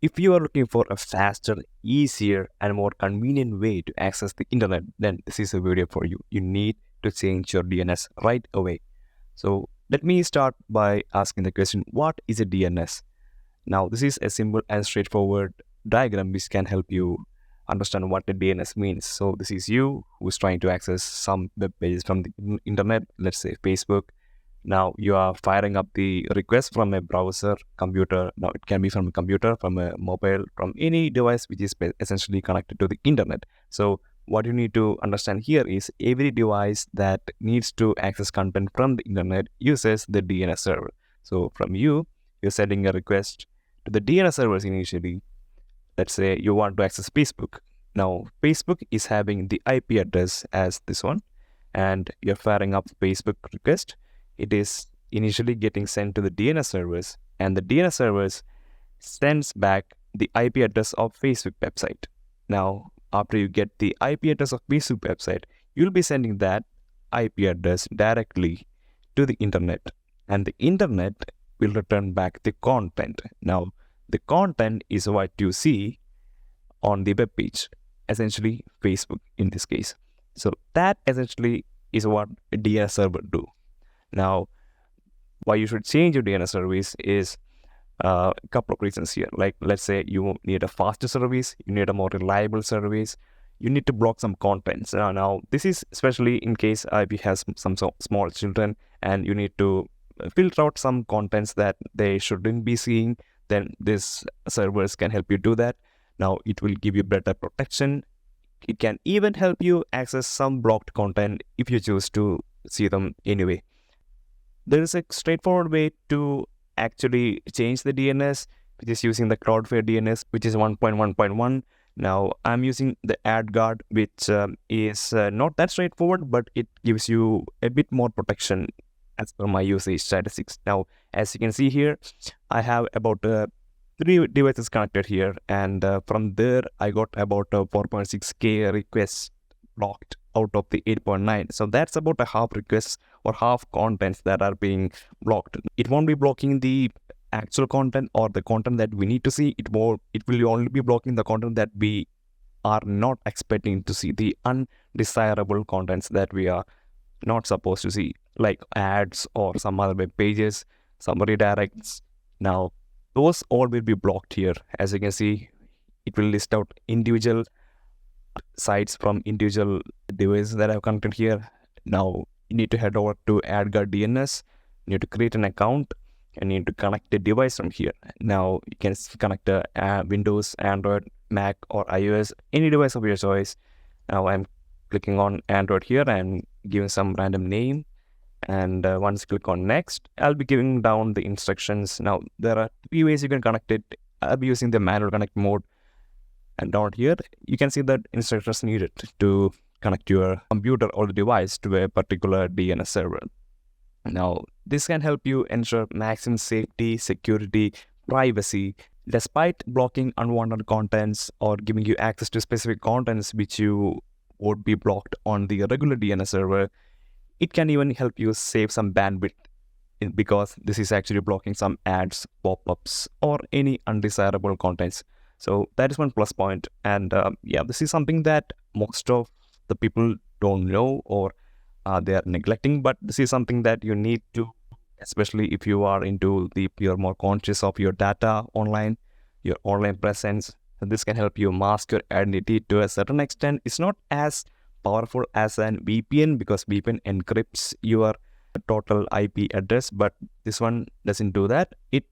If you are looking for a faster, easier, and more convenient way to access the internet, then this is a video for you. You need to change your DNS right away. So let me start by asking the question, what is a DNS? Now, this is a simple and straightforward diagram which can help you understand what the DNS means. So this is you who's trying to access some web pages from the internet, let's say Facebook. Now you are firing up the request from a browser, computer. Now it can be from a computer, from a mobile, from any device which is essentially connected to the internet. So what you need to understand here is every device that needs to access content from the internet uses the DNS server. So from you're sending a request to the DNS servers initially. Let's say you want to access Facebook. Now Facebook is having the IP address as this one, and you're firing up Facebook request. It is initially getting sent to the DNS servers, and the DNS servers sends back the IP address of Facebook website. Now, after you get the IP address of Facebook website, you'll be sending that IP address directly to the internet, and the internet will return back the content. Now, the content is what you see on the web page, essentially Facebook in this case. So that essentially is what a DNS server do. Now, why you should change your DNS service is a couple of reasons here. Like, let's say you need a faster service, you need a more reliable service, you need to block some contents. Now this is especially in case IP has some small children, and you need to filter out some contents that they shouldn't be seeing. Then this servers can help you do that. Now it will give you better protection. It can even help you access some blocked content if you choose to see them anyway. There is a straightforward way to actually change the DNS, which is using the Cloudflare DNS, which is 1.1.1. Now I'm using the adguard, which is not that straightforward, but it gives you a bit more protection as per my usage statistics. Now, as you can see here, I have about 3 devices connected here, and from there I got about 4.6k requests blocked out of the 8.9. So that's about a half requests or half contents that are being blocked. It won't be blocking the actual content or the content that we need to see. It will only be blocking the content that we are not expecting to see, the undesirable contents that we are not supposed to see, like ads or some other web pages, some redirects. Now those all will be blocked here. As you can see, it will list out individual sites from individual devices that I've connected here. Now you need to head over to adguard DNS, you need to create an account, and you need to connect a device from here. Now you can connect a Windows, Android, Mac, or iOS, any device of your choice. Now I'm clicking on Android here and giving some random name, and once you click on next, I'll be giving down the instructions. Now there are 3 ways you can connect it. I'll be using the manual connect mode, and down here you can see that instructions needed to connect your computer or the device to a particular DNS server. Now this can help you ensure maximum safety, security, privacy, despite blocking unwanted contents or giving you access to specific contents which you would be blocked on the regular DNS server. It can even help you save some bandwidth because this is actually blocking some ads, pop-ups, or any undesirable contents. So that is one plus point. And yeah, this is something that most of the people don't know, or they are neglecting, but this is something that you need to, especially if you are you're more conscious of your data online, your online presence. And this can help you mask your identity to a certain extent. It's not as powerful as an VPN because VPN encrypts your total IP address, but this one doesn't do that. It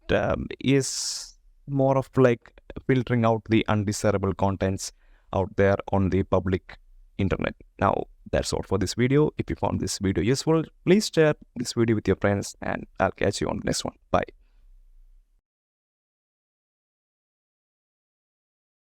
is more of like filtering out the undesirable contents out there on the public internet. Now that's all for this video. If you found this video useful, please share this video with your friends, and I'll catch you on the next one. Bye.